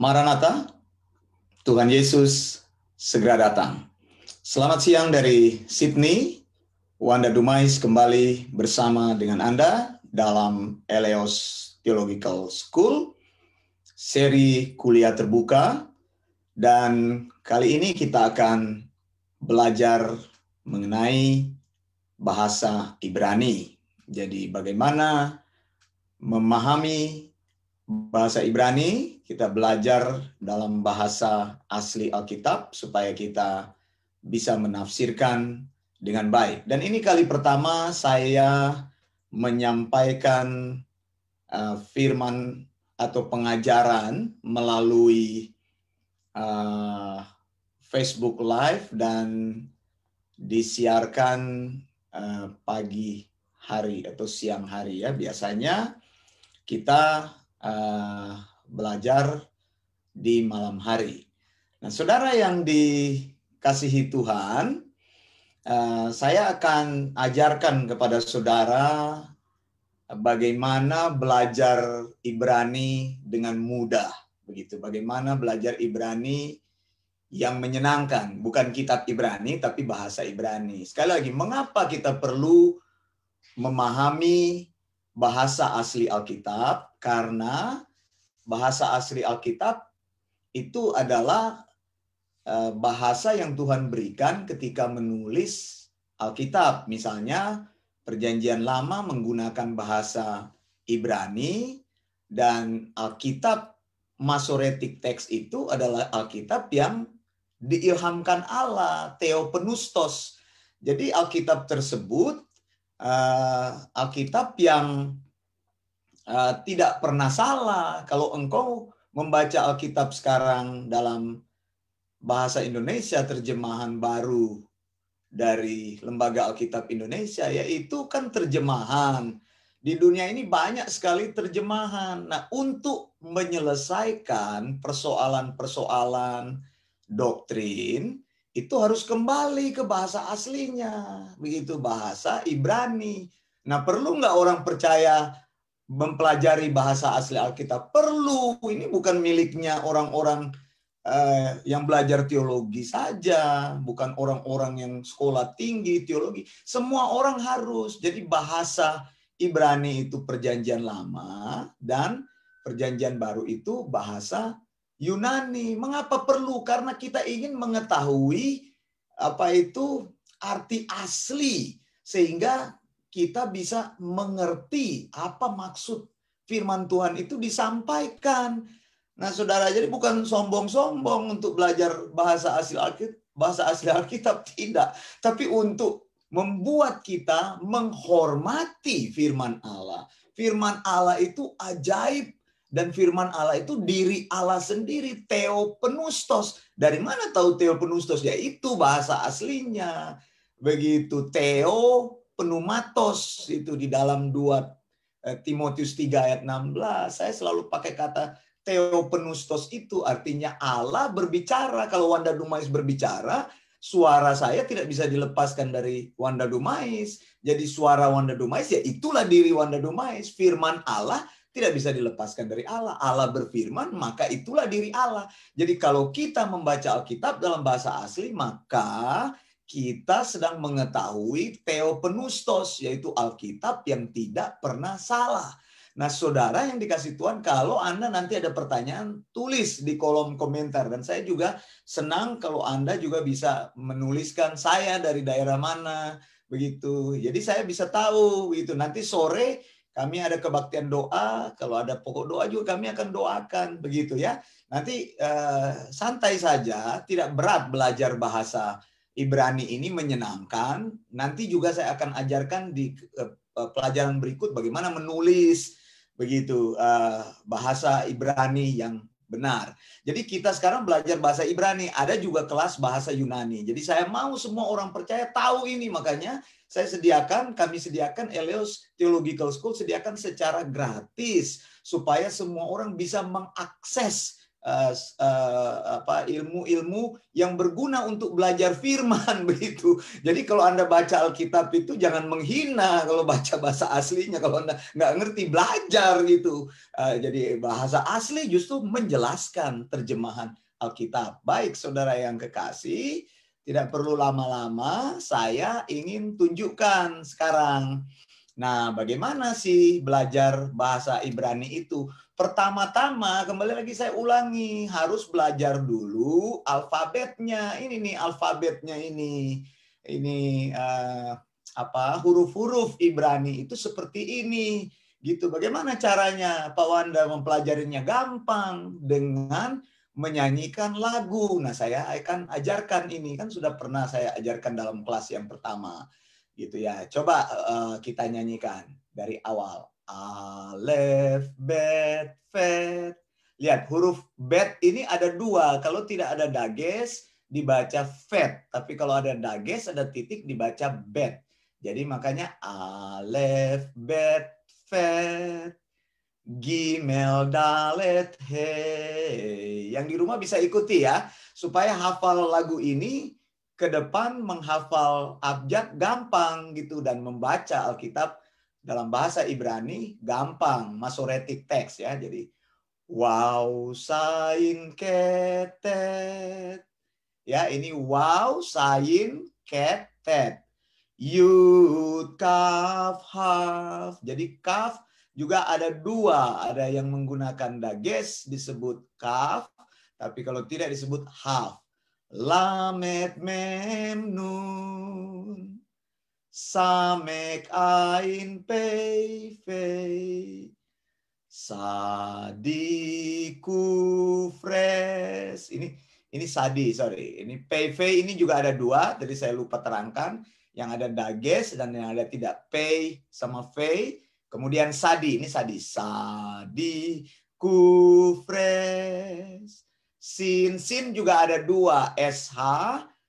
Maranatha, Tuhan Yesus segera datang. Selamat siang dari Sydney. Wanda Dumais kembali bersama dengan Anda dalam Eleos Theological School, seri kuliah terbuka. Dan kali ini kita akan belajar mengenai bahasa Ibrani. Jadi bagaimana memahami bahasa Ibrani, kita belajar dalam bahasa asli Alkitab supaya kita bisa menafsirkan dengan baik. Dan ini kali pertama saya menyampaikan firman atau pengajaran melalui Facebook Live dan disiarkan pagi hari atau siang hari ya. Biasanya kita belajar di malam hari. Nah, saudara yang dikasihi Tuhan, saya akan ajarkan kepada saudara bagaimana belajar Ibrani dengan mudah, begitu. Bagaimana belajar Ibrani yang menyenangkan, bukan kitab Ibrani tapi bahasa Ibrani. Sekali lagi, mengapa kita perlu memahami bahasa asli Alkitab? Karena bahasa asli Alkitab itu adalah bahasa yang Tuhan berikan ketika menulis Alkitab. Misalnya Perjanjian Lama menggunakan bahasa Ibrani, dan Alkitab Masoretic Text itu adalah Alkitab yang diilhamkan Allah, Theopneustos. Jadi Alkitab tersebut Alkitab yang tidak pernah salah. Kalau engkau membaca Alkitab sekarang dalam bahasa Indonesia, terjemahan baru dari Lembaga Alkitab Indonesia, yaitu kan terjemahan. Di dunia ini banyak sekali terjemahan. Nah, untuk menyelesaikan persoalan-persoalan doktrin, itu harus kembali ke bahasa aslinya. Begitu, bahasa Ibrani. Nah, perlu nggak orang percaya mempelajari bahasa asli Alkitab? Perlu. Ini bukan miliknya orang-orang yang belajar teologi saja, bukan orang-orang yang sekolah tinggi teologi. Semua orang harus. Jadi bahasa Ibrani itu Perjanjian Lama, dan Perjanjian Baru itu bahasa Yunani. Mengapa perlu? Karena kita ingin mengetahui apa itu arti asli, sehingga kita bisa mengerti apa maksud firman Tuhan itu disampaikan. Nah, saudara, jadi bukan sombong-sombong untuk belajar bahasa asli Alkitab, tidak. Tapi untuk membuat kita menghormati firman Allah. Firman Allah itu ajaib, dan firman Allah itu diri Allah sendiri, Theopneustos. Dari mana tahu Theopneustos? Yaitu bahasa aslinya. Begitu, Theopneumatos itu di dalam 2 Timotius 3 ayat 16. Saya selalu pakai kata Theopneustos, itu artinya Allah berbicara. Kalau Wanda Dumais berbicara, suara saya tidak bisa dilepaskan dari Wanda Dumais. Jadi suara Wanda Dumais, ya itulah diri Wanda Dumais. Firman Allah tidak bisa dilepaskan dari Allah. Allah berfirman, maka itulah diri Allah. Jadi kalau kita membaca Alkitab dalam bahasa asli, maka kita sedang mengetahui Theopneustos, yaitu Alkitab yang tidak pernah salah. Nah, saudara yang dikasih Tuhan, kalau Anda nanti ada pertanyaan, tulis di kolom komentar. Dan saya juga senang kalau Anda juga bisa menuliskan saya dari daerah mana, begitu. Jadi saya bisa tahu, begitu. Nanti sore kami ada kebaktian doa, kalau ada pokok doa juga kami akan doakan, begitu ya. Nanti santai saja, tidak berat belajar bahasa Ibrani ini, menyenangkan. Nanti juga saya akan ajarkan di pelajaran berikut bagaimana menulis, begitu, bahasa Ibrani yang benar. Jadi kita sekarang belajar bahasa Ibrani, ada juga kelas bahasa Yunani. Jadi saya mau semua orang percaya tahu ini, makanya kami sediakan Eleos Theological School, sediakan secara gratis supaya semua orang bisa mengakses ilmu-ilmu yang berguna untuk belajar firman begitu. Jadi kalau Anda baca Alkitab itu jangan menghina kalau baca bahasa aslinya. Kalau Anda nggak ngerti, belajar gitu. Jadi bahasa asli justru menjelaskan terjemahan Alkitab. Baik, saudara yang kekasih, tidak perlu lama-lama, saya ingin tunjukkan sekarang. Nah, bagaimana sih belajar bahasa Ibrani itu? Pertama-tama, kembali lagi saya ulangi, harus belajar dulu alfabetnya. Ini nih alfabetnya ini. Ini huruf-huruf Ibrani itu seperti ini. Gitu. Bagaimana caranya Pak Wanda mempelajarinya? Gampang, dengan menyanyikan lagu. Nah, saya akan ajarkan ini, kan sudah pernah saya ajarkan dalam kelas yang pertama. Gitu ya. Coba kita nyanyikan dari awal. Alef, bet, fet. Lihat huruf bet ini ada dua. Kalau tidak ada dages dibaca fet. Tapi kalau ada dages ada titik dibaca bet. Jadi makanya alef, bet, fet. Gimel, dalet, he. Yang di rumah bisa ikuti ya. Supaya hafal lagu ini ke depan menghafal abjad gampang gitu, dan membaca Alkitab dalam bahasa Ibrani gampang, Masoretic text ya. Jadi wow, sain, ketet. Ya, ini wow, sain, ketet. Yud, kaf, haf. Jadi kaf juga ada dua, ada yang menggunakan dages disebut kaf, tapi kalau tidak disebut haf. Lamet, mem, nun. Samek, ain, pei, fei. Sadi, kufres. Ini sadi, sorry. Ini pei, fei ini juga ada dua, tadi saya lupa terangkan. Yang ada dages dan yang ada tidak, pei sama fei. Kemudian sadi, ini sadi. Sadi, kufres. Sin juga ada dua, SH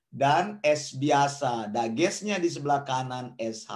dan S biasa. Dagesnya di sebelah kanan SH,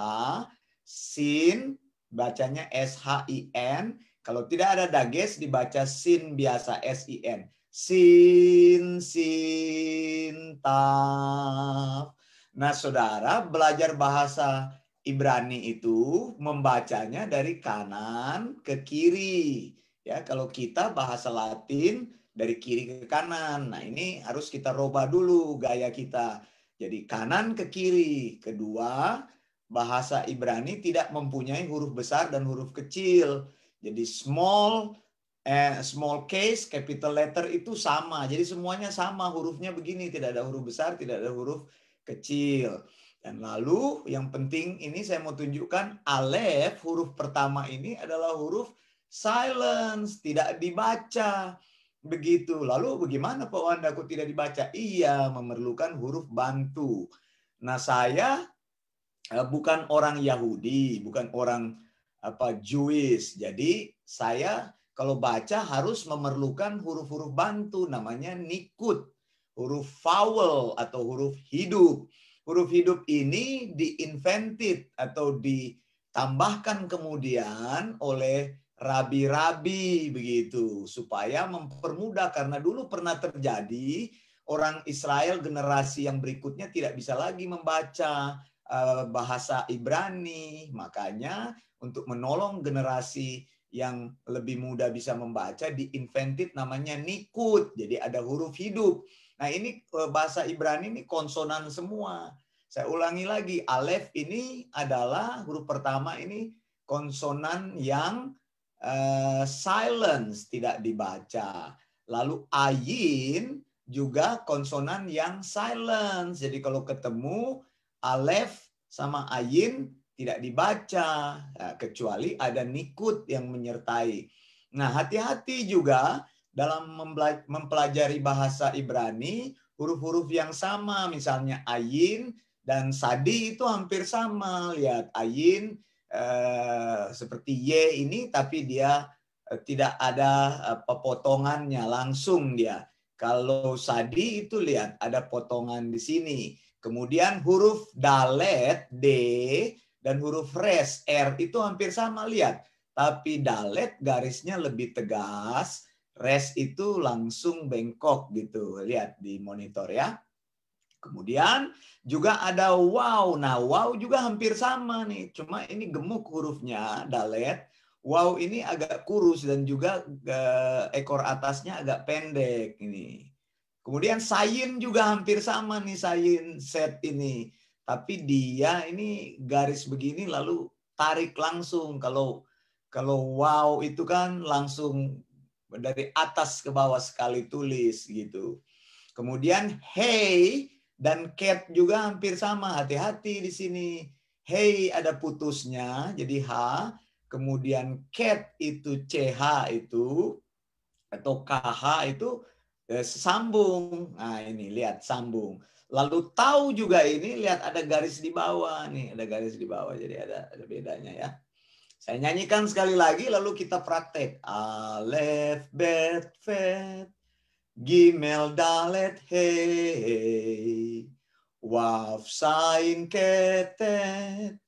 sin bacanya SHIN. Kalau tidak ada dages dibaca sin biasa, SIN. Sin, sin, taf. Nah, saudara, belajar bahasa Ibrani itu membacanya dari kanan ke kiri. Ya, kalau kita bahasa Latin dari kiri ke kanan. Nah, ini harus kita rubah dulu gaya kita. Jadi kanan ke kiri. Kedua, bahasa Ibrani tidak mempunyai huruf besar dan huruf kecil. Jadi small case, capital letter itu sama. Jadi semuanya sama, hurufnya begini, tidak ada huruf besar, tidak ada huruf kecil. Dan lalu yang penting ini saya mau tunjukkan, alef huruf pertama ini adalah huruf silence, tidak dibaca. Begitu. Lalu bagaimana Pak Wanda kok tidak dibaca? Iya, memerlukan huruf bantu. Nah, saya bukan orang Yahudi, bukan orang Jewish. Jadi saya kalau baca harus memerlukan huruf-huruf bantu, namanya nikut, huruf vowel atau huruf hidup. Huruf hidup ini diinvented atau ditambahkan kemudian oleh rabi-rabi begitu, supaya mempermudah, karena dulu pernah terjadi orang Israel generasi yang berikutnya tidak bisa lagi membaca bahasa Ibrani. Makanya untuk menolong generasi yang lebih muda bisa membaca, diinvented namanya nikut. Jadi ada huruf hidup. Nah, ini bahasa Ibrani ini konsonan semua. Saya ulangi lagi, alef ini adalah huruf pertama, ini konsonan yang silence, tidak dibaca. Lalu ayin juga konsonan yang silence. Jadi kalau ketemu alef sama ayin tidak dibaca, kecuali ada nikut yang menyertai. Nah, hati-hati juga dalam mempelajari bahasa Ibrani, huruf-huruf yang sama, misalnya ayin dan sadi itu hampir sama. Lihat, ayin seperti Y ini, tapi dia tidak ada potongannya, langsung dia. Kalau sadi itu lihat ada potongan di sini. Kemudian huruf dalet, D, dan huruf res, R itu hampir sama, lihat. Tapi dalet garisnya lebih tegas, Res itu langsung bengkok gitu. Lihat di monitor ya. Kemudian juga ada wow. Nah, wow juga hampir sama nih. Cuma ini gemuk hurufnya, dalet. Wow ini agak kurus dan juga ekor atasnya agak pendek ini. Kemudian sayin juga hampir sama nih, sayin set ini. Tapi dia ini garis begini lalu tarik langsung. Kalau wow itu kan langsung dari atas ke bawah sekali tulis gitu. Kemudian hey dan cat juga hampir sama. Hati-hati di sini. Hey ada putusnya jadi H. Kemudian cat itu CH itu atau KH itu sambung. Nah, ini lihat sambung. Lalu tahu juga ini lihat ada garis di bawah nih, ada garis di bawah. Jadi ada bedanya ya. Saya nyanyikan sekali lagi lalu kita praktek. Alef bet fet Gimel dalet hey Waf sain ketet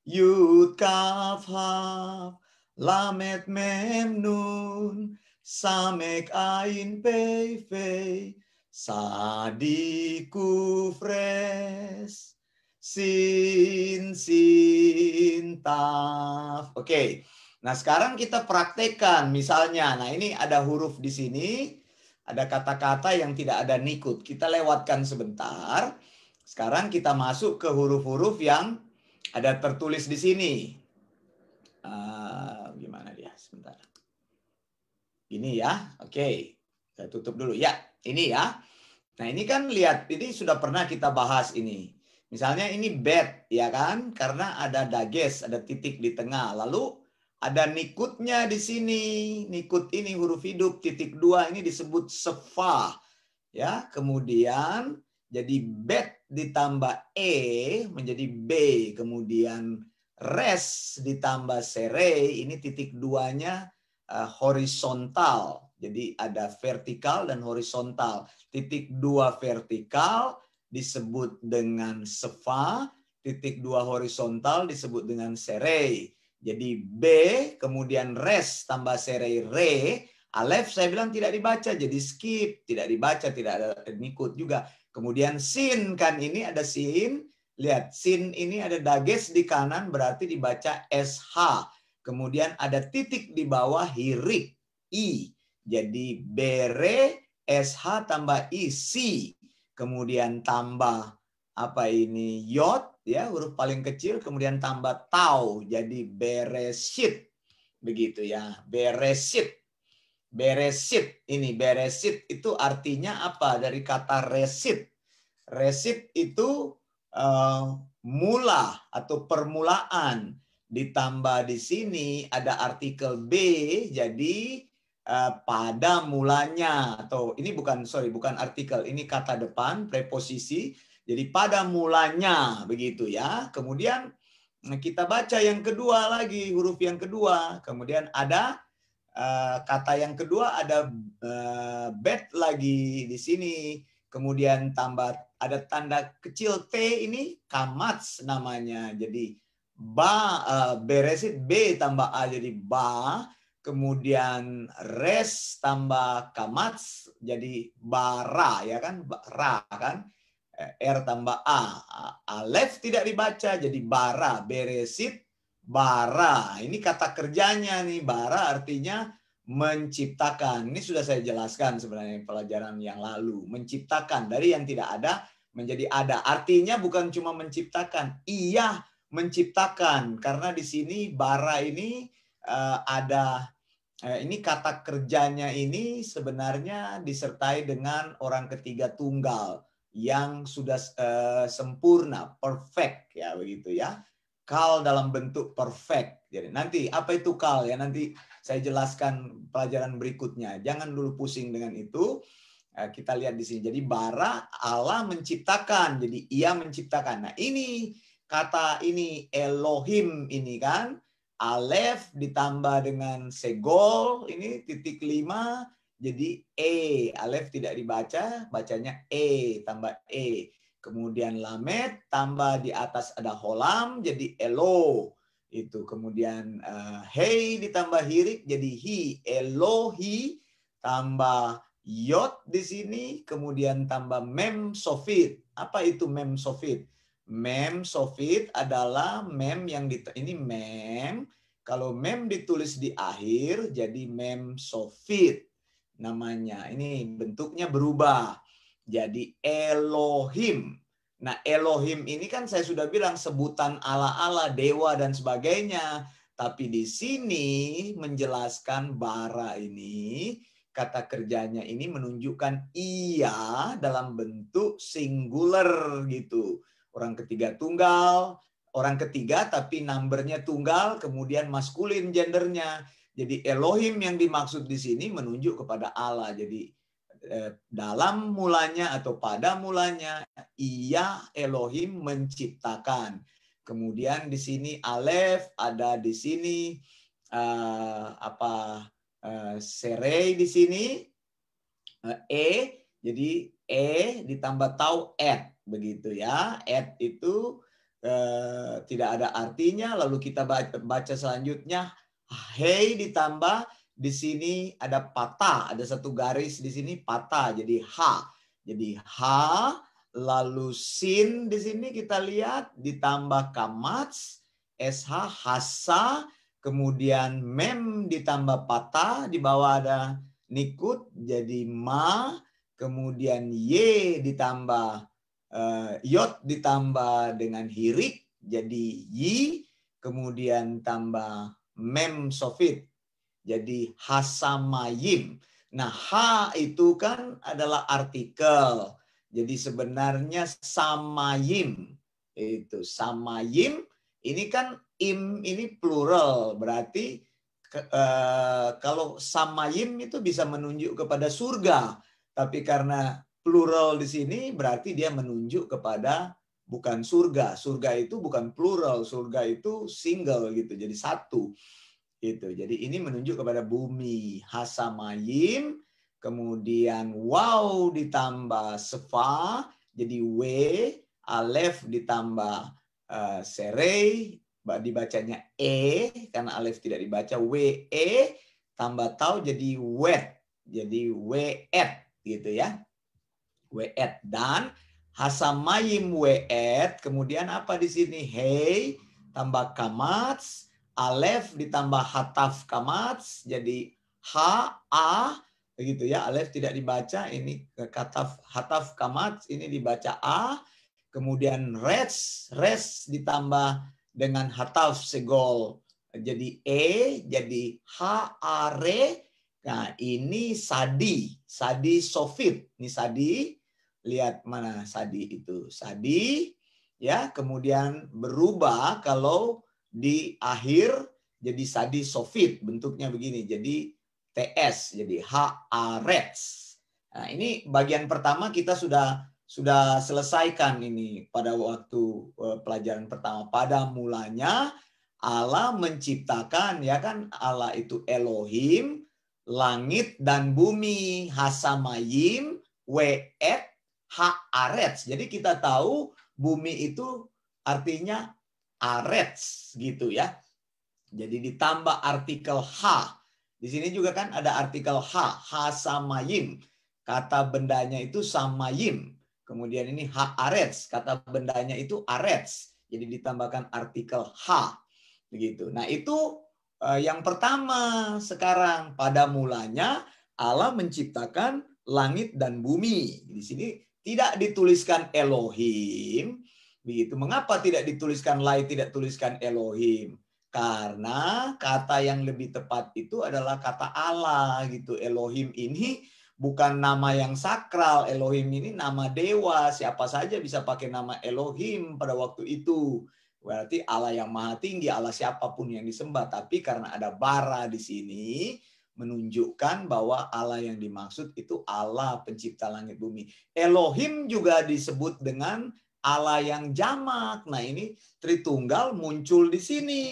Yud kaf haf Lamet mem nun Samek ain pei fei Sadi kufres sin taf. Oke. Nah, sekarang kita praktekkan misalnya. Nah, ini ada huruf di sini, ada kata-kata yang tidak ada nikut. Kita lewatkan sebentar. Sekarang kita masuk ke huruf-huruf yang ada tertulis di sini. Gimana dia? Sebentar. Ini ya, oke. Saya tutup dulu. Ya, ini ya. Nah, ini kan lihat, ini sudah pernah kita bahas ini. Misalnya ini bed, ya kan? Karena ada dages, ada titik di tengah. Lalu ada nikutnya di sini. Nikut ini huruf hidup, titik 2 ini disebut sefa. Ya, kemudian jadi bed ditambah E menjadi B. Kemudian res ditambah sere, ini titik 2-nya horizontal. Jadi ada vertikal dan horizontal. Titik 2 vertikal disebut dengan sefa, titik 2 horizontal disebut dengan sere. Jadi B, kemudian res tambah sere re. Alef saya bilang tidak dibaca, jadi skip. Tidak dibaca, tidak ada nikut juga. Kemudian sin, kan ini ada sin. Lihat, sin ini ada dages di kanan, berarti dibaca SH. Kemudian ada titik di bawah hirik, I. Jadi bere, SH tambah I, si. Kemudian tambah apa ini, yot, ya huruf paling kecil. Kemudian tambah tau, jadi beresit. Begitu ya, beresit. Beresit, ini beresit itu artinya apa? Dari kata resit. Resit itu mula atau permulaan. Ditambah di sini ada artikel B, jadi pada mulanya. Atau ini bukan artikel, ini kata depan, preposisi. Jadi pada mulanya, begitu ya. Kemudian kita baca yang kedua lagi, huruf yang kedua. Kemudian ada kata yang kedua, ada bed lagi di sini. Kemudian tambah ada tanda kecil T, ini kamats namanya. Jadi beresit B tambah A jadi ba. Kemudian res tambah kamats jadi bara, ya kan? Ra kan? R tambah A. Alef tidak dibaca jadi bara. Beresit bara. Ini kata kerjanya nih. Bara artinya menciptakan. Ini sudah saya jelaskan sebenarnya pelajaran yang lalu. Menciptakan dari yang tidak ada menjadi ada. Artinya bukan cuma menciptakan, ia menciptakan. Karena di sini bara ini ada ini kata kerjanya ini sebenarnya disertai dengan orang ketiga tunggal yang sudah sempurna, perfect ya begitu ya. Kal dalam bentuk perfect. Jadi nanti apa itu kal ya, nanti saya jelaskan pelajaran berikutnya. Jangan dulu pusing dengan itu. Kita lihat di sini. Jadi bara Allah menciptakan. Jadi ia menciptakan. Nah, ini kata ini Elohim ini kan. Alef ditambah dengan segol ini titik 5 jadi E. Alef tidak dibaca, bacanya E tambah E. Kemudian lamet tambah di atas ada holam jadi elo. Itu kemudian hei ditambah hirik jadi hi, elohi tambah yod di sini, kemudian tambah mem sofit. Apa itu mem sofit? Mem sofit adalah mem yang ini mem. Kalau mem ditulis di akhir jadi mem sofit namanya. Ini bentuknya berubah jadi Elohim. Nah, Elohim ini kan saya sudah bilang sebutan ala-ala dewa dan sebagainya. Tapi di sini menjelaskan bara ini, kata kerjanya ini menunjukkan ia dalam bentuk singular gitu. Orang ketiga tunggal, orang ketiga tapi numbernya tunggal, kemudian maskulin gendernya. Jadi Elohim yang dimaksud di sini menunjuk kepada Allah. Jadi dalam mulanya atau pada mulanya ia Elohim menciptakan. Kemudian di sini Alef, ada di sini Serei di sini jadi ditambah tau begitu ya. Itu tidak ada artinya. Lalu kita baca selanjutnya hei ditambah di sini ada patah, ada satu garis di sini patah jadi ha. Jadi ha, lalu sin di sini kita lihat ditambah kamats, sh hasa, kemudian mem ditambah patah, di bawah ada nikut jadi ma, kemudian y ditambah yod ditambah dengan hirik jadi yi, kemudian tambah mem sofit jadi hasamayim. Nah, ha itu kan adalah artikel. Jadi sebenarnya samayim. Itu samayim ini kan im ini plural. Berarti kalau samayim itu bisa menunjuk kepada surga. Tapi karena plural di sini berarti dia menunjuk kepada bukan surga. Surga itu bukan plural, surga itu single gitu. Jadi satu. Itu. Jadi ini menunjuk kepada bumi. Hasamayim, kemudian waw ditambah sefa, jadi w, alef ditambah serei, dibacanya karena alef tidak dibaca, w, tambah tau jadi wet, jadi w-et gitu ya. W-et dan hasamayim w-et, kemudian apa di sini? Hei, tambah kamats, alef ditambah hataf kamats jadi ha a begitu ya. Alef tidak dibaca, ini hataf kamats ini dibaca a, kemudian res ditambah dengan hataf segol jadi jadi ha a re. Nah ini sadi sofit, ini sadi, lihat mana sadi itu sadi ya, kemudian berubah kalau di akhir jadi sadi sofit, bentuknya begini jadi ts jadi ha-arets. Nah, ini bagian pertama kita sudah selesaikan ini pada waktu pelajaran pertama. Pada mulanya Allah menciptakan, ya kan, Allah itu Elohim, langit dan bumi, hasamayim, we-et, ha-arets. Jadi kita tahu bumi itu artinya arets gitu ya. Jadi ditambah artikel ha. Di sini juga kan ada artikel ha, hasamayim. Kata bendanya itu samayim. Kemudian ini ha-arets, kata bendanya itu arets. Jadi ditambahkan artikel ha. Begitu. Nah, itu yang pertama sekarang. Pada mulanya Allah menciptakan langit dan bumi. Di sini tidak dituliskan Elohim. Begitu. Mengapa tidak dituliskan lai, tidak tuliskan Elohim? Karena kata yang lebih tepat itu adalah kata Allah gitu. Elohim ini bukan nama yang sakral. Elohim ini nama dewa. Siapa saja bisa pakai nama Elohim pada waktu itu. Berarti Allah yang maha tinggi, Allah siapapun yang disembah. Tapi karena ada bara di sini, menunjukkan bahwa Allah yang dimaksud itu Allah pencipta langit bumi. Elohim juga disebut dengan Allah yang jamak. Nah, ini Tritunggal muncul di sini.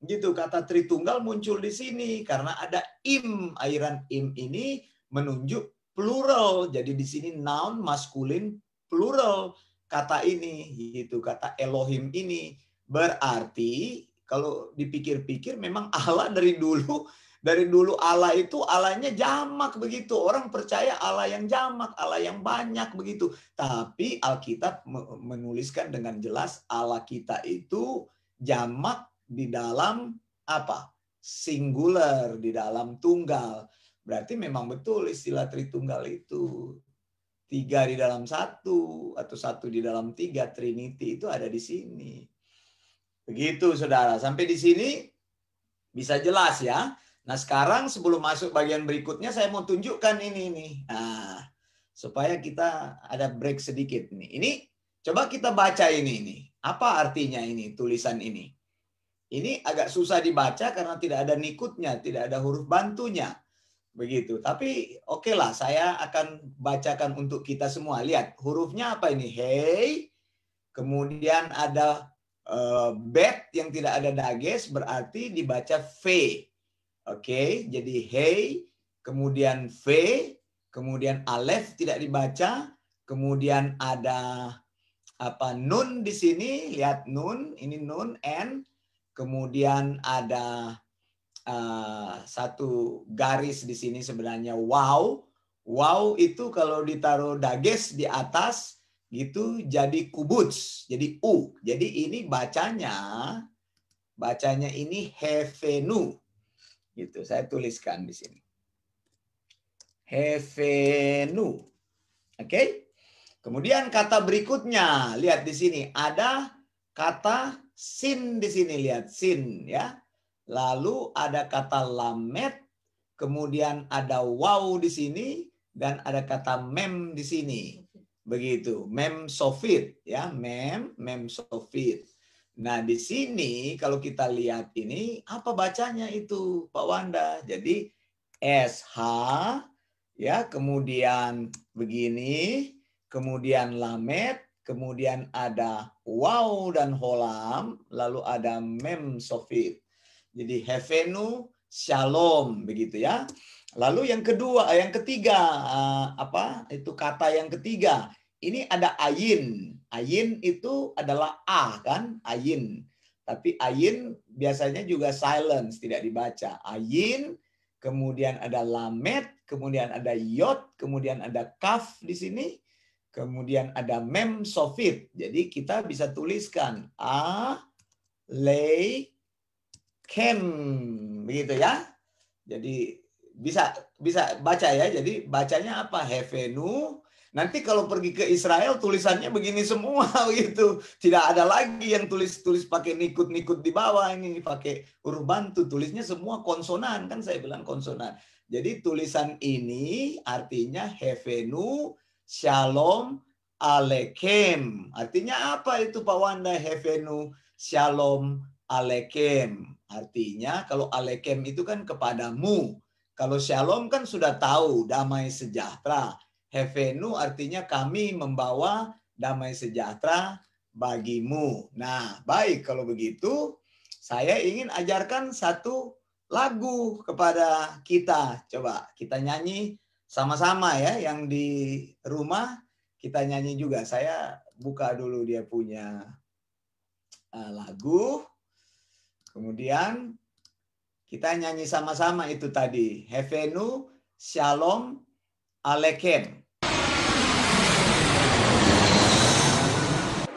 Gitu, kata Tritunggal muncul di sini karena ada im. Airan im ini menunjuk plural. Jadi di sini noun maskulin plural kata ini, gitu, kata Elohim ini. Berarti kalau dipikir-pikir memang Allah dari dulu Dari dulu Allah itu Allahnya jamak begitu. Orang percaya Allah yang jamak, Allah yang banyak begitu. Tapi Alkitab menuliskan dengan jelas Allah kita itu jamak di dalam apa? Singular, di dalam tunggal. Berarti memang betul istilah Tritunggal itu. 3 di dalam 1 atau 1 di dalam 3, Trinity itu ada di sini. Begitu saudara, sampai di sini bisa jelas ya. Nah sekarang sebelum masuk bagian berikutnya saya mau tunjukkan ini nih. Nah, supaya kita ada break sedikit nih. Ini coba kita baca ini. Apa artinya ini tulisan ini? Ini agak susah dibaca karena tidak ada nikutnya, tidak ada huruf bantunya. Begitu. Tapi oke lah, saya akan bacakan untuk kita semua. Lihat hurufnya apa ini? Hey. Kemudian ada bet yang tidak ada dages berarti dibaca V. Oke, jadi hey, kemudian V, kemudian alef tidak dibaca, kemudian ada apa nun di sini, lihat nun, ini nun n, kemudian ada satu garis di sini sebenarnya wow. Wow itu kalau ditaruh dages di atas gitu jadi kubuts, jadi u. Jadi ini bacanya ini hevenu. Gitu, saya tuliskan di sini. Hevenu. Oke? Kemudian kata berikutnya, lihat di sini ada kata sin di sini, lihat sin ya. Lalu ada kata lamet, kemudian ada waw di sini dan ada kata mem di sini. Begitu, mem sofit ya, mem sofit. Nah, di sini kalau kita lihat ini apa bacanya itu, Pak Wanda? Jadi SH ya, kemudian begini, kemudian lamet, kemudian ada waw dan holam, lalu ada mem sofit. Jadi hevenu shalom begitu ya. Lalu yang ketiga apa? Itu kata yang ketiga. Ini ada ayin. Ayin itu adalah a kan? Ayin. Tapi ayin biasanya juga silence, tidak dibaca. Ayin, kemudian ada lamet, kemudian ada yod, kemudian ada kaf di sini, kemudian ada mem sofit. Jadi kita bisa tuliskan a, le, kem, begitu ya. Jadi bisa baca ya. Jadi bacanya apa? Hevenu. Nanti kalau pergi ke Israel tulisannya begini semua gitu. Tidak ada lagi yang tulis pakai nikut-nikut di bawah, ini pakai huruf bantu, tulisnya semua konsonan kan, saya bilang konsonan. Jadi tulisan ini artinya hevenu shalom alekem. Artinya apa itu Pak Wanda, hevenu shalom alekem? Artinya kalau alekem itu kan kepadamu. Kalau shalom kan sudah tahu, damai sejahtera. Hevenu artinya kami membawa damai sejahtera bagimu. Nah, baik kalau begitu, saya ingin ajarkan satu lagu kepada kita. Coba kita nyanyi sama-sama ya, yang di rumah kita nyanyi juga. Saya buka dulu dia punya lagu. Kemudian kita nyanyi sama-sama itu tadi. Hevenu shalom alekem.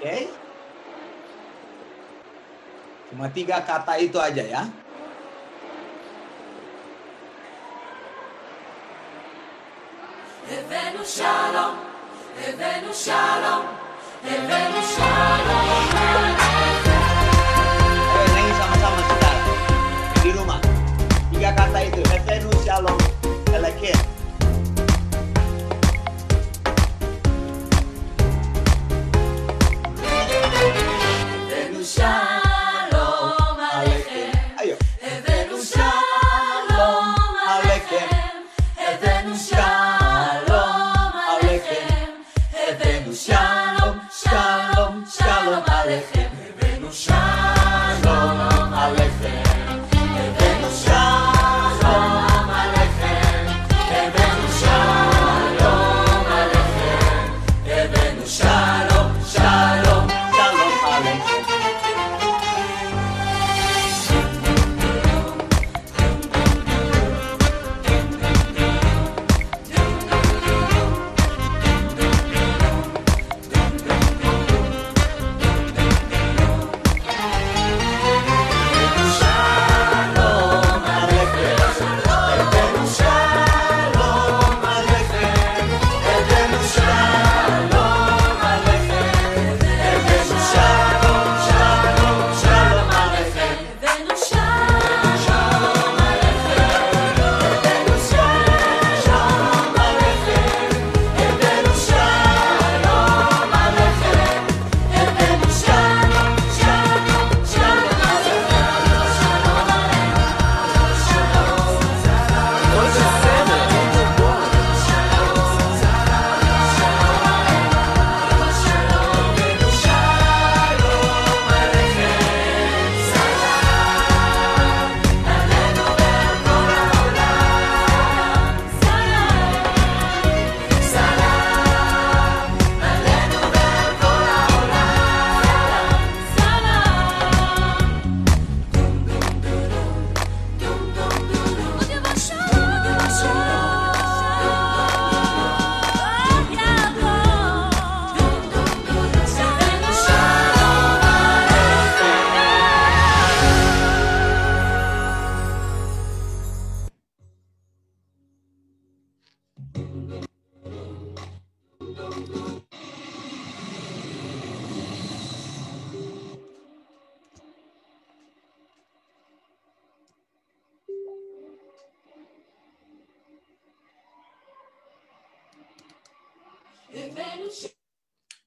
Oke. Cuma 3 kata itu aja ya. Hevenu shalom, hevenu shalom, hevenu shalom. Nyanyi sama-sama saudara di rumah. 3 kata itu, hevenu shalom alekem. Shalom Aleichem. Ayo. Hevenu Shalom Aleichem. Hevenu Shalom Aleichem. Hevenu Shalom, Shalom, Shalom Aleichem.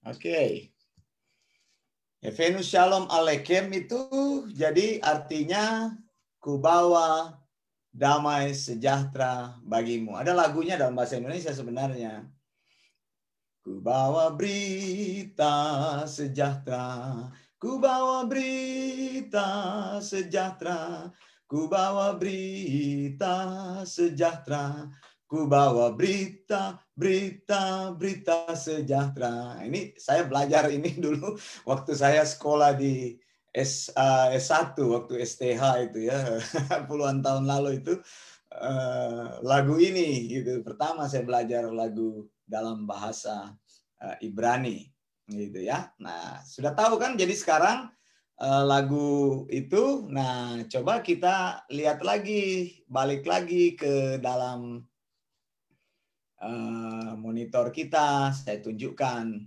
Oke. Evenu Shalom Aleichem itu jadi artinya kubawa damai sejahtera bagimu. Ada lagunya dalam bahasa Indonesia sebenarnya. Kubawa berita sejahtera, kubawa berita sejahtera, kubawa berita sejahtera, kubawa berita sejahtera. Ini saya belajar ini dulu waktu saya sekolah di S1 waktu STH itu ya puluhan tahun lalu itu lagu ini gitu. Pertama saya belajar lagu dalam bahasa Ibrani gitu ya. Nah, sudah tahu kan jadi sekarang lagu itu, nah coba kita lihat lagi, balik lagi ke dalam monitor kita, saya tunjukkan.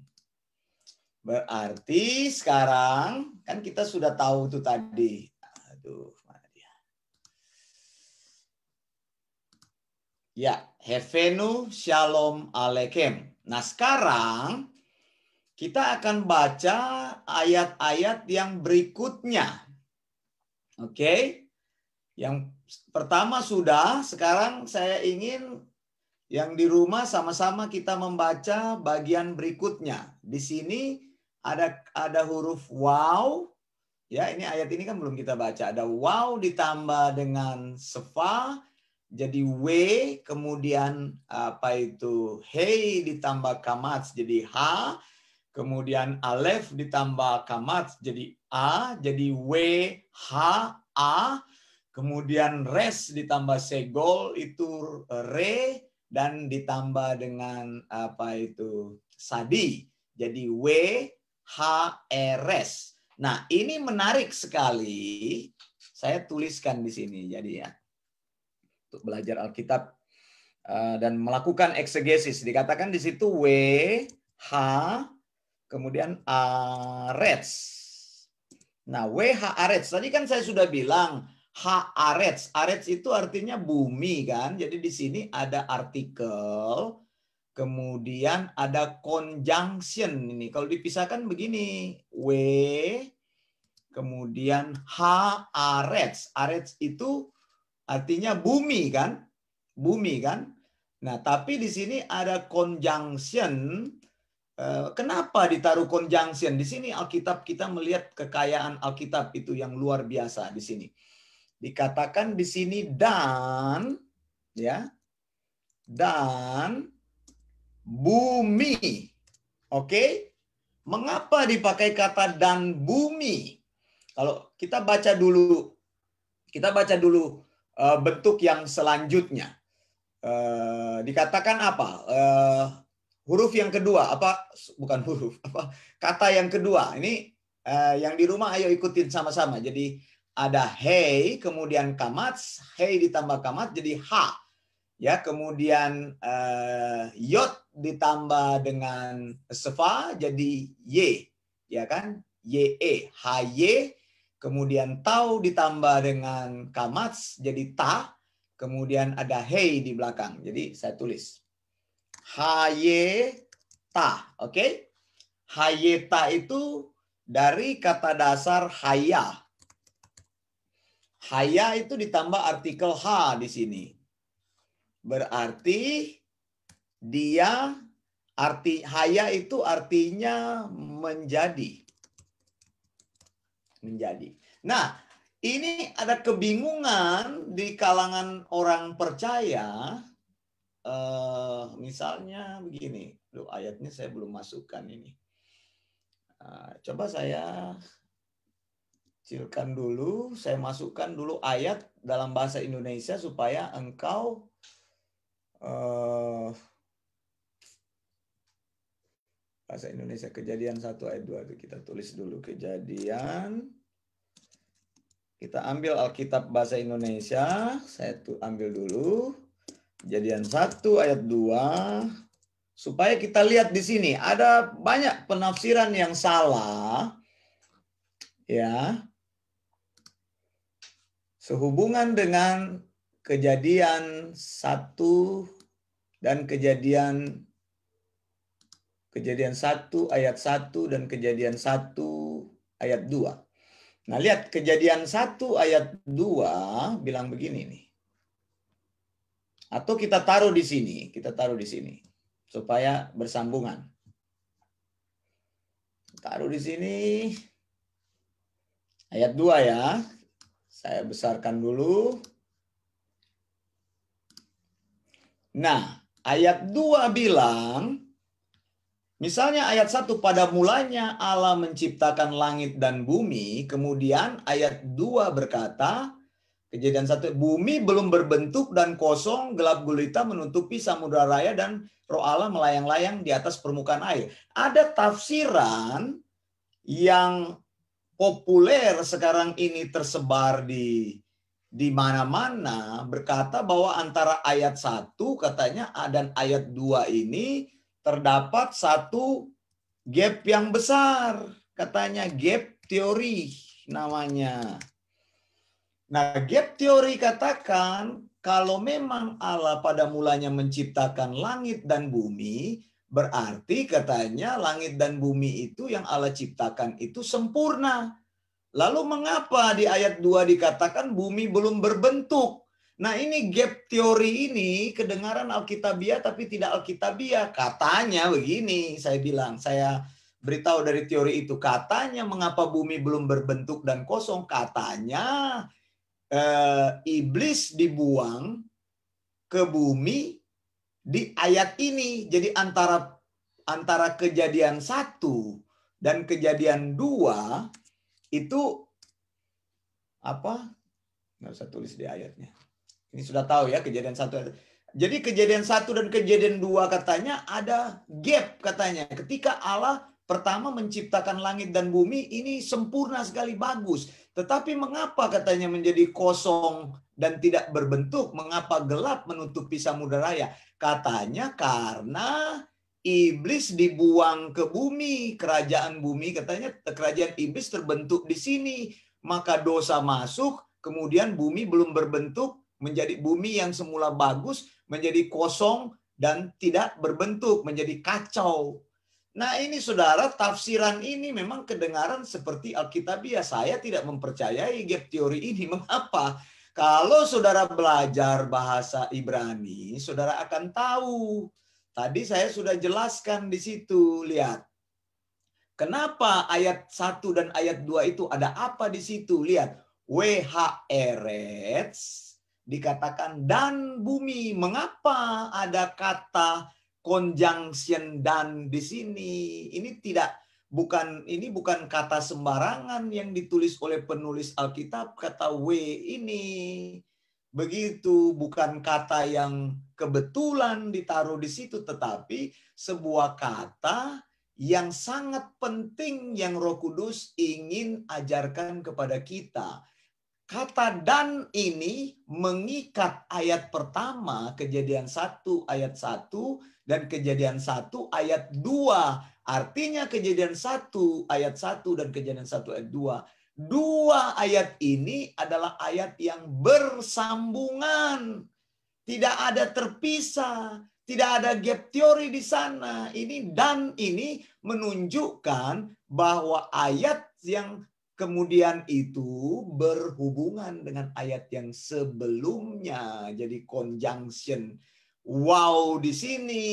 Berarti sekarang kan kita sudah tahu itu tadi. Aduh, mana dia? Ya, Evenu Shalom Aleichem. Nah, sekarang kita akan baca ayat-ayat yang berikutnya. Oke. Yang pertama sudah, sekarang saya ingin yang di rumah sama-sama kita membaca bagian berikutnya. Di sini ada huruf waw. Ya, ini ayat ini kan belum kita baca. Ada waw ditambah dengan sefa jadi w, kemudian apa itu hei ditambah kamats jadi h, kemudian alef ditambah kamats jadi a, jadi w h a, kemudian res ditambah segol itu re, dan ditambah dengan apa itu sadi jadi w h rs. Nah, ini menarik sekali. Saya tuliskan di sini jadi ya. Untuk belajar Alkitab dan melakukan eksegesis. Dikatakan di situ W, H, kemudian arets. Nah, W, H, arets. Tadi kan saya sudah bilang H, arets. Arets itu artinya bumi kan. Jadi di sini ada artikel, kemudian ada conjunction. Ini kalau dipisahkan begini. W, kemudian H, arets. Arets itu artinya bumi kan? Bumi kan? Nah, tapi di sini ada conjunction. Kenapa ditaruh conjunction? Di sini Alkitab kita melihat kekayaan Alkitab itu yang luar biasa di sini. Dikatakan di sini dan ya. Dan bumi. Oke? Mengapa dipakai kata dan bumi? Kalau kita baca dulu bentuk yang selanjutnya. Dikatakan apa? Huruf yang kedua, apa? Bukan huruf, apa? Kata yang kedua. Ini yang di rumah ayo ikutin sama-sama. Jadi ada hei, kemudian kamats, hei ditambah kamats jadi ha. Ya, kemudian yod ditambah dengan sefa jadi y. Ya kan? Ye, hy. Kemudian tau ditambah dengan kamats jadi ta. Kemudian ada hei di belakang. Jadi saya tulis. Hayeta. Oke? Hayeta itu dari kata dasar haya. Haya itu ditambah artikel ha di sini. Berarti dia haya itu artinya menjadi. Menjadi. Nah, ini ada kebingungan di kalangan orang percaya. Misalnya begini. Loh, ayatnya saya belum masukkan ini. Coba saya kecilkan dulu. Saya masukkan dulu ayat dalam bahasa Indonesia supaya engkau bahasa Indonesia Kejadian 1 ayat 2 itu kita tulis dulu Kejadian. Kita ambil Alkitab bahasa Indonesia, saya ambil dulu Kejadian 1 ayat 2 supaya kita lihat di sini ada banyak penafsiran yang salah ya. Sehubungan dengan Kejadian 1 dan Kejadian Kejadian 1 ayat 1 dan Kejadian 1 ayat 2. Nah, lihat Kejadian 1 ayat 2 bilang begini nih. Atau kita taruh di sini supaya bersambungan. Taruh di sini ayat 2 ya. Saya besarkan dulu. Nah, ayat 2 bilang, misalnya ayat 1, pada mulanya Allah menciptakan langit dan bumi. Kemudian ayat 2 berkata, Kejadian 1, bumi belum berbentuk dan kosong, gelap gulita menutupi samudra raya dan Roh Allah melayang-layang di atas permukaan air. Ada tafsiran yang populer sekarang ini tersebar di mana-mana berkata bahwa antara ayat 1 katanya dan ayat 2 ini terdapat satu gap yang besar. Katanya gap teori namanya. Nah, gap teori katakan kalau memang Allah pada mulanya menciptakan langit dan bumi, berarti katanya langit dan bumi itu yang Allah ciptakan itu sempurna. Lalu mengapa di ayat 2 dikatakan bumi belum berbentuk? Nah, ini gap teori ini kedengaran Alkitabiah tapi tidak Alkitabiah. Katanya begini, saya beritahu dari teori itu. Katanya mengapa bumi belum berbentuk dan kosong? Katanya iblis dibuang ke bumi di ayat ini. Jadi antara Kejadian 1 dan Kejadian 2 itu apa? Nggak usah tulis di ayatnya. Ini sudah tahu ya Kejadian 1. Jadi Kejadian 1 dan Kejadian 2 katanya ada gap katanya. Ketika Allah pertama menciptakan langit dan bumi ini sempurna sekali, bagus. Tetapi mengapa katanya menjadi kosong dan tidak berbentuk? Mengapa gelap menutupi samudra raya? Katanya karena iblis dibuang ke bumi, kerajaan bumi katanya kerajaan iblis terbentuk di sini. Maka dosa masuk, kemudian bumi belum berbentuk, menjadi bumi yang semula bagus menjadi kosong dan tidak berbentuk, menjadi kacau. Nah, ini saudara, tafsiran ini memang kedengaran seperti Alkitabiah. Saya tidak mempercayai gap teori ini. Mengapa? Kalau saudara belajar bahasa Ibrani, saudara akan tahu. Tadi saya sudah jelaskan di situ, lihat. Kenapa ayat 1 dan ayat 2 itu ada apa di situ? Lihat, WHRets dikatakan dan bumi. Mengapa ada kata conjunction dan di sini? Ini bukan kata sembarangan yang ditulis oleh penulis Alkitab, kata W ini. Begitu, bukan kata yang kebetulan ditaruh di situ, tetapi sebuah kata yang sangat penting yang Roh Kudus ingin ajarkan kepada kita. Kata dan ini mengikat ayat pertama Kejadian 1 ayat 1 dan Kejadian 1 ayat 2. Artinya Kejadian 1 ayat 1 dan Kejadian 1 ayat 2. Dua ayat ini adalah ayat yang bersambungan. Tidak ada terpisah. Tidak ada gap teori di sana. Ini dan ini menunjukkan bahwa ayat yang kemudian itu berhubungan dengan ayat yang sebelumnya. Jadi conjunction. Wow, di sini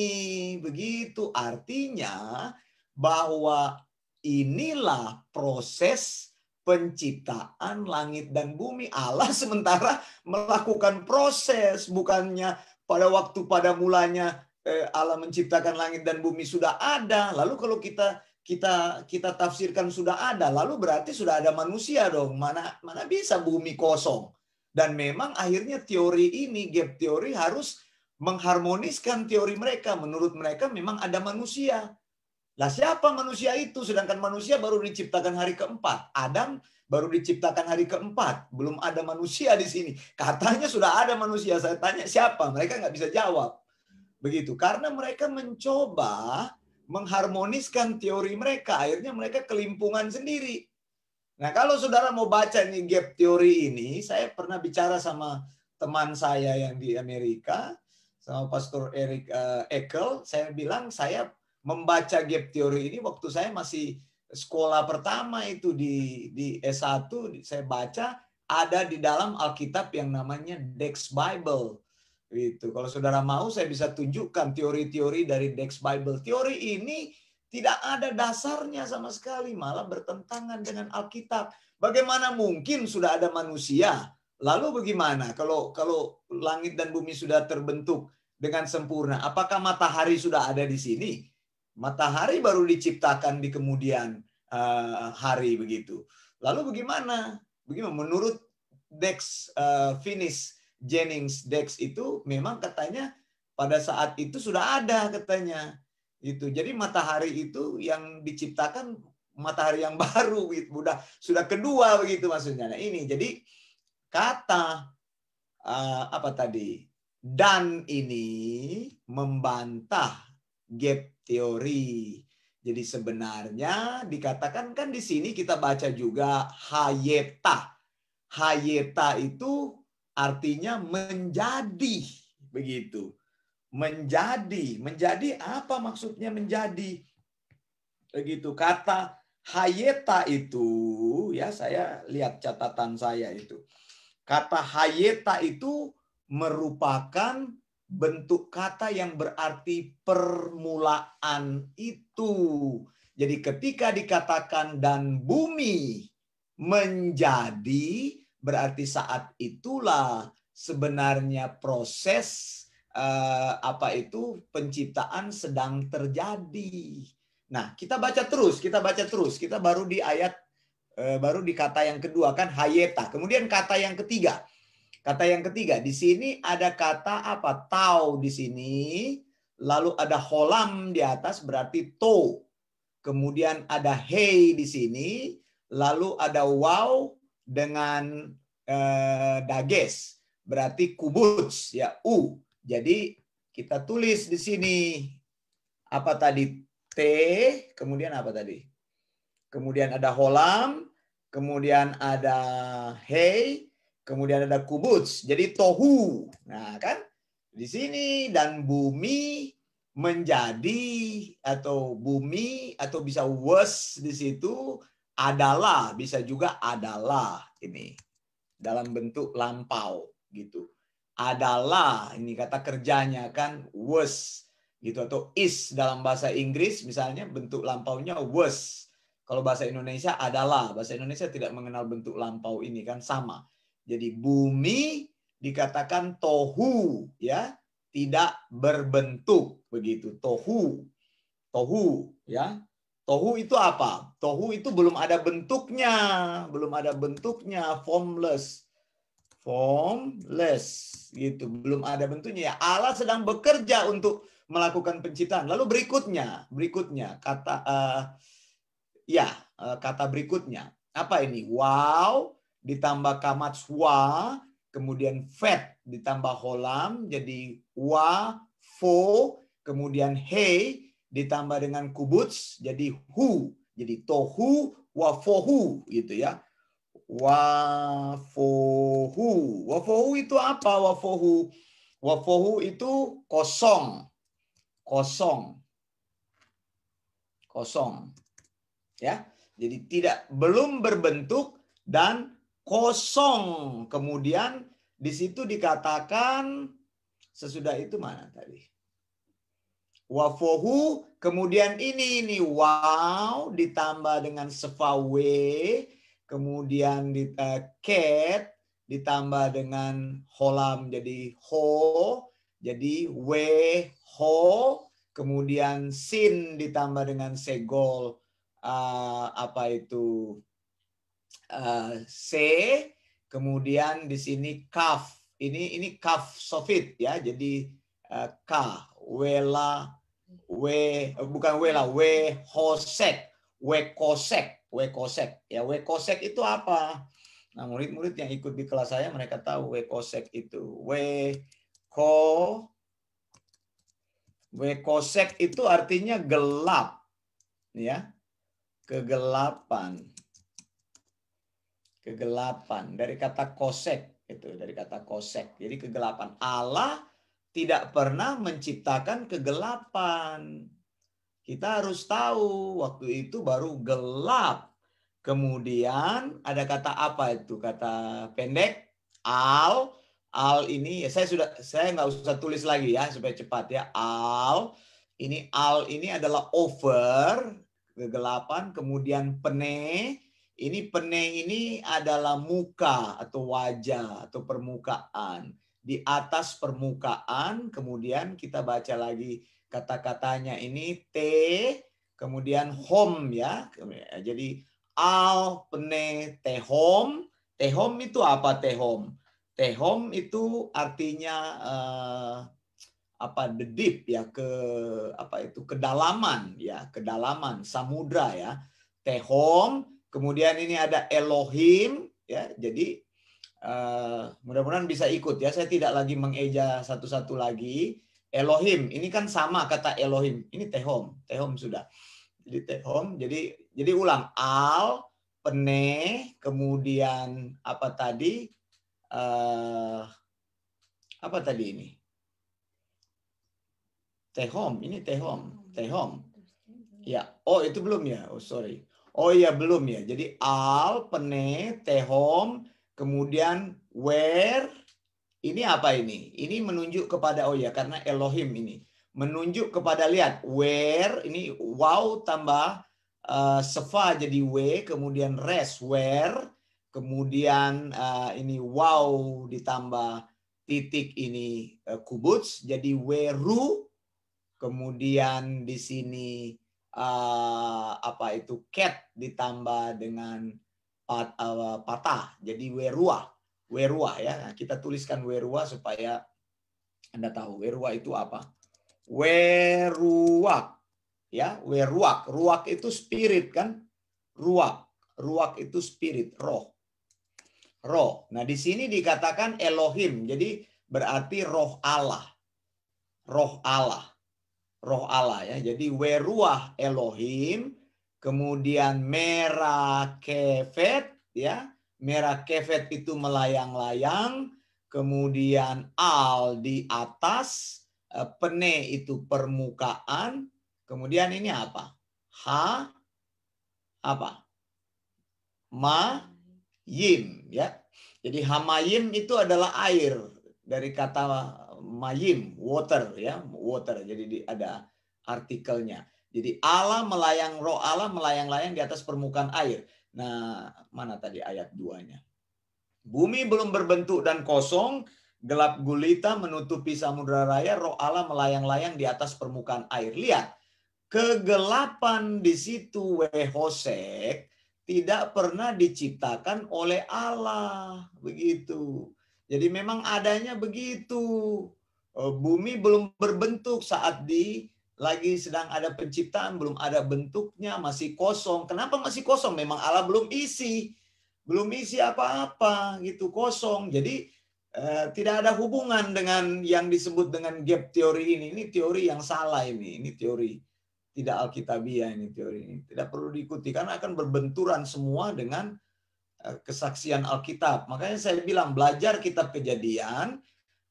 begitu. Artinya bahwa inilah proses penciptaan langit dan bumi. Allah sementara melakukan proses, bukannya pada mulanya Allah menciptakan langit dan bumi sudah ada. Lalu kalau kita tafsirkan sudah ada, lalu berarti sudah ada manusia dong. Mana bisa bumi kosong. Dan memang akhirnya teori ini, gap teori, harus mengharmoniskan teori mereka. Menurut mereka memang ada manusia. Lah siapa manusia itu? Sedangkan manusia baru diciptakan hari keempat. Adam baru diciptakan hari keempat. Belum ada manusia di sini. Katanya sudah ada manusia. Saya tanya siapa? Mereka nggak bisa jawab. Begitu. Karena mereka mencoba mengharmoniskan teori mereka. Akhirnya mereka kelimpungan sendiri. Nah, kalau saudara mau baca nih gap teori ini, saya pernah bicara sama teman saya yang di Amerika, sama Pastor Eric Eckel. Saya bilang saya membaca gap teori ini waktu saya masih sekolah pertama itu di S1 saya baca ada di dalam Alkitab yang namanya Dex Bible. Itu kalau saudara mau saya bisa tunjukkan teori-teori dari Dex Bible. Teori ini tidak ada dasarnya sama sekali, malah bertentangan dengan Alkitab. Bagaimana mungkin sudah ada manusia? Lalu bagaimana kalau langit dan bumi sudah terbentuk dengan sempurna? Apakah matahari sudah ada di sini? Matahari baru diciptakan di kemudian hari begitu. Lalu bagaimana? Menurut Dex Jennings Dex itu memang katanya pada saat itu sudah ada katanya. Itu. Jadi matahari itu yang diciptakan matahari yang baru gitu. Sudah kedua begitu maksudnya. Nah, ini jadi kata apa tadi? Dan ini membantah gap teori. Jadi sebenarnya dikatakan kan di sini kita baca juga hayeta. Hayeta itu artinya menjadi begitu. Menjadi apa maksudnya menjadi? Begitu kata hayeta itu ya saya lihat catatan saya itu. Kata hayeta itu merupakan bentuk kata yang berarti permulaan itu. Jadi ketika dikatakan dan bumi menjadi, berarti saat itulah sebenarnya proses penciptaan sedang terjadi. Nah, kita baca terus. Kita baru di ayat baru di kata yang kedua kan hayeta. Kemudian kata yang ketiga. Kata yang ketiga, di sini ada kata apa? Tau di sini, lalu ada holam di atas berarti to. Kemudian ada hei di sini, lalu ada wow dengan dages, berarti kubuts ya u. Jadi kita tulis di sini apa tadi? T, kemudian apa tadi? Kemudian ada holam, kemudian ada hei, kemudian ada kubuts, jadi tohu. Nah kan di sini dan bumi menjadi atau bumi atau bisa was di situ adalah, bisa juga adalah ini dalam bentuk lampau gitu. Adalah ini kata kerjanya kan was gitu atau is dalam bahasa Inggris misalnya bentuk lampaunya was. Kalau bahasa Indonesia adalah, bahasa Indonesia tidak mengenal bentuk lampau ini kan sama. Jadi bumi dikatakan tohu ya, tidak berbentuk begitu. Tohu ya. Tohu itu apa? Tohu itu belum ada bentuknya, formless gitu, belum ada bentuknya ya. Allah sedang bekerja untuk melakukan penciptaan. Lalu berikutnya kata kata berikutnya apa ini? Wow ditambah kamatswa, kemudian fet ditambah holam jadi wa fo, kemudian hei ditambah dengan kubuts jadi hu, jadi tohu wa fohu gitu ya. Wafohu. Wafohu itu apa? Wafohu itu kosong. Ya. Jadi belum berbentuk dan kosong. Kemudian di situ dikatakan sesudah itu mana tadi? Wafohu, kemudian ini wow ditambah dengan sefawe. Kemudian ket ditambah dengan holam jadi ho, jadi we ho, kemudian sin ditambah dengan segol se, kemudian di sini kaf, ini kaf sofit ya, jadi ka wela we bukan wela we hosek we kosek. Wekosek. Ya, wekosek itu apa? Nah, murid-murid yang ikut di kelas saya mereka tahu wekosek itu. Wekosek itu artinya gelap. Ya. Kegelapan. Dari kata kosek itu, dari kata kosek. Jadi kegelapan. Allah tidak pernah menciptakan kegelapan. Kita harus tahu waktu itu baru gelap. Kemudian ada kata apa itu? Kata pendek, al. Al ini saya nggak usah tulis lagi ya supaya cepat ya. Al ini adalah over, kegelapan. Kemudian pene ini adalah muka atau wajah atau permukaan. Di atas permukaan, kemudian kita baca lagi kata-katanya ini T, kemudian home ya. Jadi al, pene, tehom. Tehom itu apa tehom? Tehom itu artinya the deep ya, kedalaman ya, kedalaman samudra ya. Tehom, kemudian ini ada Elohim ya. Jadi mudah-mudahan bisa ikut ya. Saya tidak lagi mengeja satu-satu lagi. Elohim, ini kan sama kata Elohim. Ini tehom, tehom sudah. Jadi tehom, jadi ulang al, pene, kemudian apa tadi ini? Tehom, ini tehom, tehom. Ya, oh itu belum ya. Oh sorry. Oh iya belum ya. Jadi al, pene, tehom, kemudian where. Ini apa ini? Ini menunjuk kepada, oh ya karena Elohim ini. Menunjuk kepada, lihat, where, ini wow tambah sefa jadi w, kemudian res, where, kemudian ini wow ditambah titik ini kubuts, jadi weru, kemudian di sini cat ditambah dengan patah, jadi weruah. Weruah ya, kita tuliskan weruah supaya Anda tahu weruah itu apa. Weruak ya, weruak. Ruak itu spirit kan? Ruak itu spirit, roh. Roh. Nah, di sini dikatakan Elohim. Jadi berarti roh Allah. Roh Allah. Roh Allah ya. Jadi weruah Elohim, kemudian merah kefet ya. Merah kefet itu melayang-layang, kemudian al di atas, pene itu permukaan, kemudian ini apa? Ha, apa? Mayim ya. Jadi hamayim itu adalah air, dari kata mayim, water ya, water. Jadi ada artikelnya. Jadi Allah melayang, roh Allah melayang-layang di atas permukaan air. Nah, mana tadi ayat 2-nya? Bumi belum berbentuk dan kosong, gelap gulita menutupi samudra raya, roh Allah melayang-layang di atas permukaan air. Lihat, kegelapan di situ Wehosek tidak pernah diciptakan oleh Allah. Begitu. Jadi memang adanya begitu. Bumi belum berbentuk saat lagi sedang ada penciptaan, belum ada bentuknya, masih kosong. Kenapa masih kosong? Memang Allah belum isi apa-apa gitu, kosong. Jadi tidak ada hubungan dengan yang disebut dengan gap teori ini. Ini teori yang salah ini teori tidak alkitabiah ini, teori ini tidak perlu diikuti karena akan berbenturan semua dengan kesaksian Alkitab. Makanya saya bilang belajar kitab Kejadian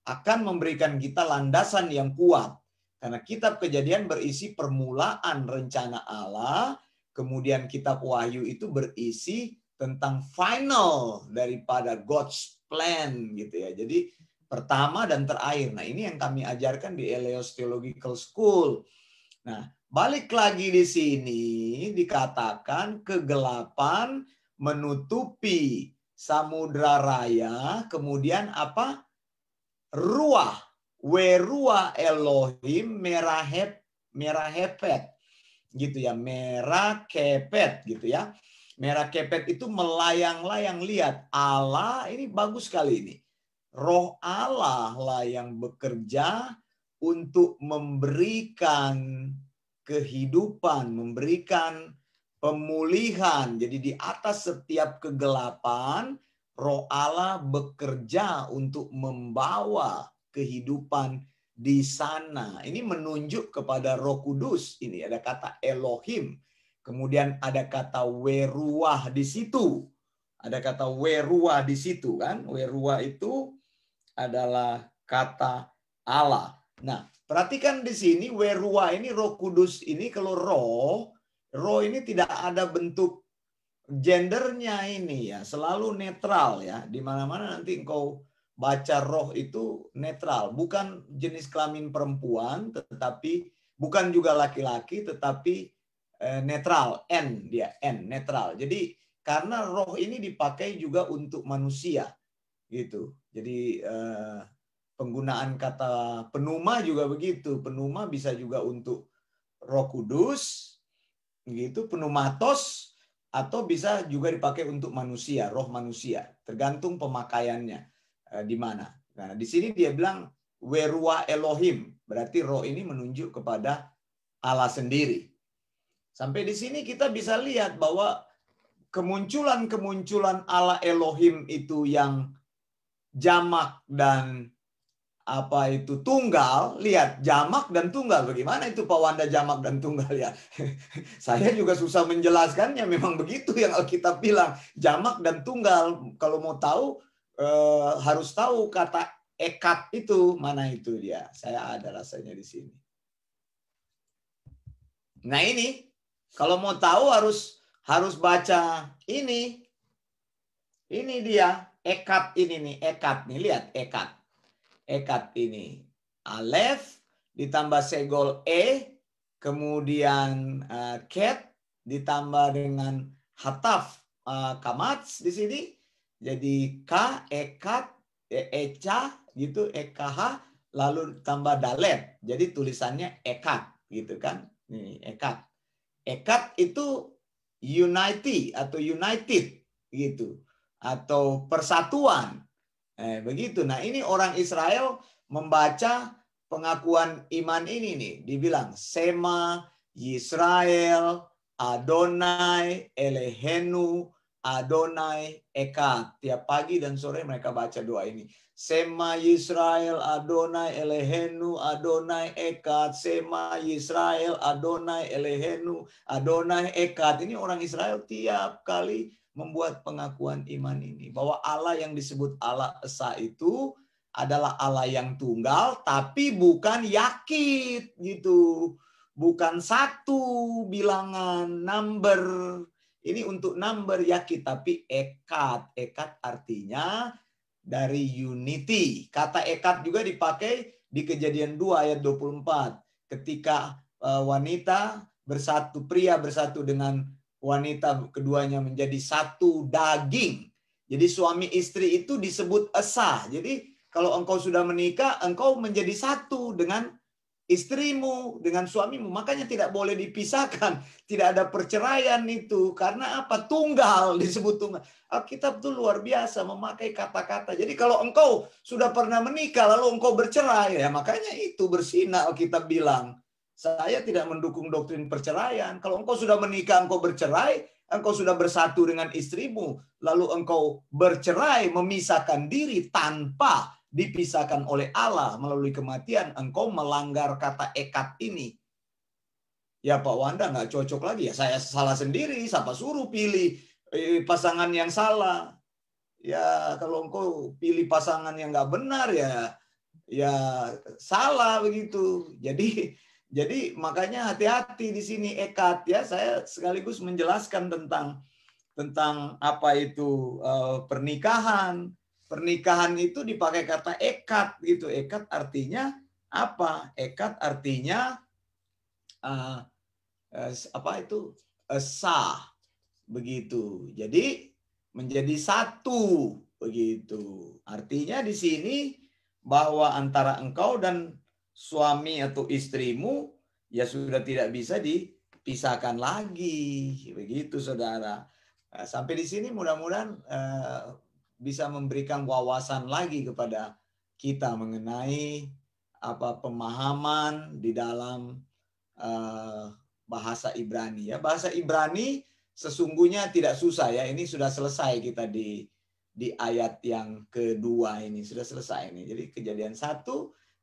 akan memberikan kita landasan yang kuat. Karena kitab Kejadian berisi permulaan rencana Allah, kemudian kitab Wahyu itu berisi tentang final daripada God's plan gitu ya. Jadi pertama dan terakhir. Nah, ini yang kami ajarkan di Eleos Theological School. Nah, balik lagi di sini dikatakan kegelapan menutupi samudra raya, kemudian apa? Ruah. Weruah Elohim merahepet gitu ya, merah kepet gitu ya. Merah kepet itu melayang-layang. Lihat, Allah ini bagus sekali ini. Roh Allah lah yang bekerja untuk memberikan kehidupan, memberikan pemulihan. Jadi di atas setiap kegelapan, Roh Allah bekerja untuk membawa kehidupan di sana. Ini menunjuk kepada Roh Kudus. Ini ada kata Elohim. Kemudian ada kata weruah di situ. Ada kata weruah di situ kan. Weruah itu adalah kata Allah. Nah, perhatikan di sini werua ini Roh Kudus ini kalau roh ini tidak ada bentuk gendernya ini ya, selalu netral ya. Di mana-mana nanti engkau baca roh itu netral, bukan jenis kelamin perempuan, tetapi bukan juga laki-laki, tetapi netral, netral. Jadi karena roh ini dipakai juga untuk manusia gitu. Jadi penggunaan kata penuma juga begitu. Penuma bisa juga untuk Roh Kudus, gitu, pneumatos, atau bisa juga dipakai untuk manusia, roh manusia. Tergantung pemakaiannya di mana. Nah, di sini dia bilang werua Elohim, berarti roh ini menunjuk kepada Allah sendiri. Sampai di sini kita bisa lihat bahwa kemunculan Allah Elohim itu yang jamak dan apa itu tunggal, lihat jamak dan tunggal. Bagaimana itu Pak Wanda jamak dan tunggal ya? Saya juga susah menjelaskannya, memang begitu yang Alkitab bilang, jamak dan tunggal. Kalau mau tahu harus tahu kata ekat itu mana itu dia. Saya ada rasanya di sini. Nah ini kalau mau tahu harus baca ini. Ini dia ekat ini nih, ekat nih, lihat ekat. Ekat ini alef ditambah segol kemudian ket ditambah dengan hataf kamats di sini jadi k ekat eca gitu ekh lalu tambah dalet jadi tulisannya ekat gitu kan. Nih ekat. Ekat itu unity atau united gitu atau persatuan. Begitu. Nah, ini orang Israel membaca pengakuan iman ini nih. Dibilang Sema Yisrael Adonai Elehenu Adonai Echad. Tiap pagi dan sore mereka baca doa ini. Sema Yisrael Adonai Elehenu Adonai Echad. Sema Yisrael Adonai Elehenu Adonai Echad. Ini orang Israel tiap kali membuat pengakuan iman ini. Bahwa Allah yang disebut Allah Esa itu adalah Allah yang tunggal, tapi bukan yakit gitu. Bukan satu bilangan, number. Ini untuk number yakit, tapi ekat. Ekat artinya dari unity. Kata ekat juga dipakai di Kejadian 2 ayat 24. Ketika wanita bersatu, pria bersatu dengan wanita keduanya menjadi satu daging. Jadi suami istri itu disebut esa. Jadi kalau engkau sudah menikah, engkau menjadi satu dengan istrimu, dengan suamimu. Makanya tidak boleh dipisahkan. Tidak ada perceraian itu. Karena apa? Tunggal, disebut tunggal. Alkitab itu luar biasa memakai kata-kata. Jadi kalau engkau sudah pernah menikah, lalu engkau bercerai, ya makanya itu berzina Alkitab bilang. Saya tidak mendukung doktrin perceraian. Kalau engkau sudah menikah, engkau bercerai, engkau sudah bersatu dengan istrimu, lalu engkau bercerai, memisahkan diri tanpa dipisahkan oleh Allah melalui kematian, engkau melanggar kata ekat ini. Ya Pak Wanda nggak cocok lagi ya. Saya salah sendiri, siapa suruh pilih pasangan yang salah. Ya kalau engkau pilih pasangan yang nggak benar ya salah begitu. Jadi makanya hati-hati di sini ekat ya. Saya sekaligus menjelaskan tentang apa itu pernikahan. Pernikahan itu dipakai kata ekat gitu. Ekat artinya apa? Ekat artinya apa itu? Sah begitu. Jadi menjadi satu begitu. Artinya di sini bahwa antara engkau dan suami atau istrimu ya sudah tidak bisa dipisahkan lagi. Begitu saudara. Sampai di sini mudah-mudahan bisa memberikan wawasan lagi kepada kita mengenai apa pemahaman di dalam bahasa Ibrani ya. Bahasa Ibrani sesungguhnya tidak susah ya. Ini sudah selesai kita di ayat yang kedua ini sudah selesai ini. Jadi Kejadian 1,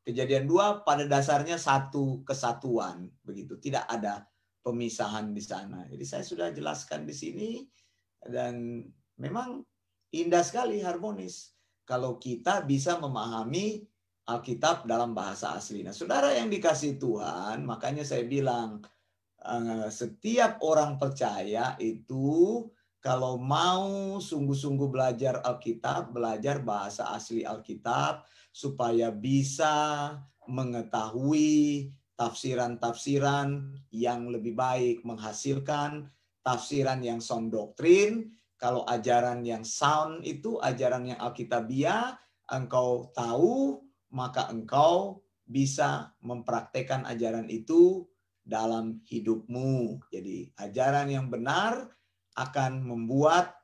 Kejadian 2 pada dasarnya satu kesatuan begitu. Tidak ada pemisahan di sana. Jadi saya sudah jelaskan di sini dan memang indah sekali harmonis kalau kita bisa memahami Alkitab dalam bahasa asli. Nah, saudara yang dikasihi Tuhan, makanya saya bilang setiap orang percaya itu kalau mau sungguh-sungguh belajar Alkitab, belajar bahasa asli Alkitab supaya bisa mengetahui tafsiran-tafsiran yang lebih baik, menghasilkan tafsiran yang sound doktrin. Kalau ajaran yang sound itu ajaran yang Alkitabiah, engkau tahu, maka engkau bisa mempraktekkan ajaran itu dalam hidupmu. Jadi ajaran yang benar akan membuat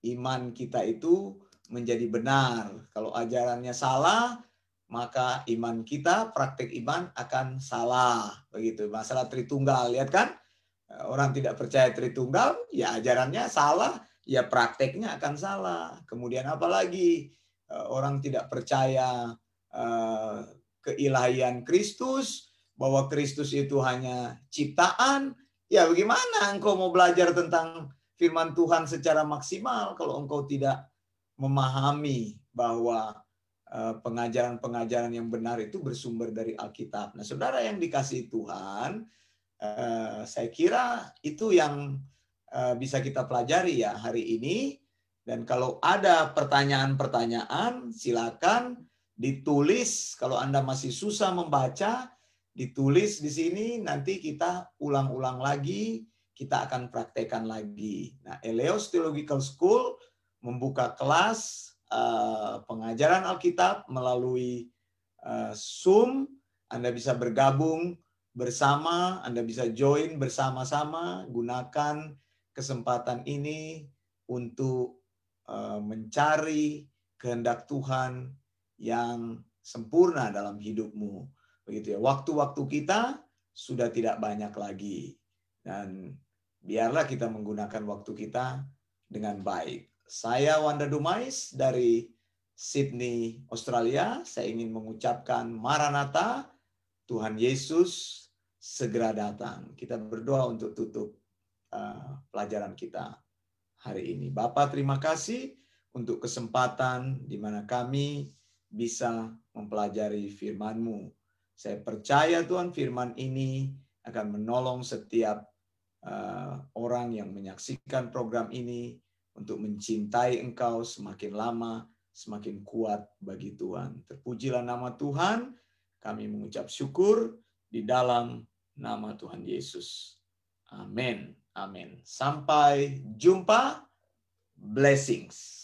iman kita itu menjadi benar. Kalau ajarannya salah, maka iman kita, praktek iman akan salah. Begitu. Masalah Tritunggal, lihat kan? Orang tidak percaya Tritunggal, ya ajarannya salah, ya prakteknya akan salah. Kemudian apalagi orang tidak percaya keilahian Kristus, bahwa Kristus itu hanya ciptaan, ya bagaimana engkau mau belajar tentang firman Tuhan secara maksimal kalau engkau tidak memahami bahwa pengajaran-pengajaran yang benar itu bersumber dari Alkitab. Nah, saudara yang dikasihi Tuhan, saya kira itu yang bisa kita pelajari ya hari ini. Dan kalau ada pertanyaan-pertanyaan, silakan ditulis. Kalau Anda masih susah membaca, ditulis di sini, nanti kita ulang-ulang lagi, kita akan praktekkan lagi. Nah, Eleos Theological School membuka kelas pengajaran Alkitab melalui Zoom. Anda bisa bergabung bersama, Anda bisa join bersama-sama, gunakan kesempatan ini untuk mencari kehendak Tuhan yang sempurna dalam hidupmu. Begitu ya. Waktu-waktu kita sudah tidak banyak lagi. Dan biarlah kita menggunakan waktu kita dengan baik. Saya Wanda Dumais dari Sydney, Australia. Saya ingin mengucapkan Maranatha, Tuhan Yesus segera datang. Kita berdoa untuk tutup pelajaran kita hari ini. Bapa, terima kasih untuk kesempatan di mana kami bisa mempelajari firman-Mu. Saya percaya Tuhan firman ini akan menolong setiap orang yang menyaksikan program ini untuk mencintai Engkau semakin lama, semakin kuat bagi Tuhan. Terpujilah nama Tuhan, kami mengucap syukur di dalam nama Tuhan Yesus. Amin. Amin. Sampai jumpa. Blessings.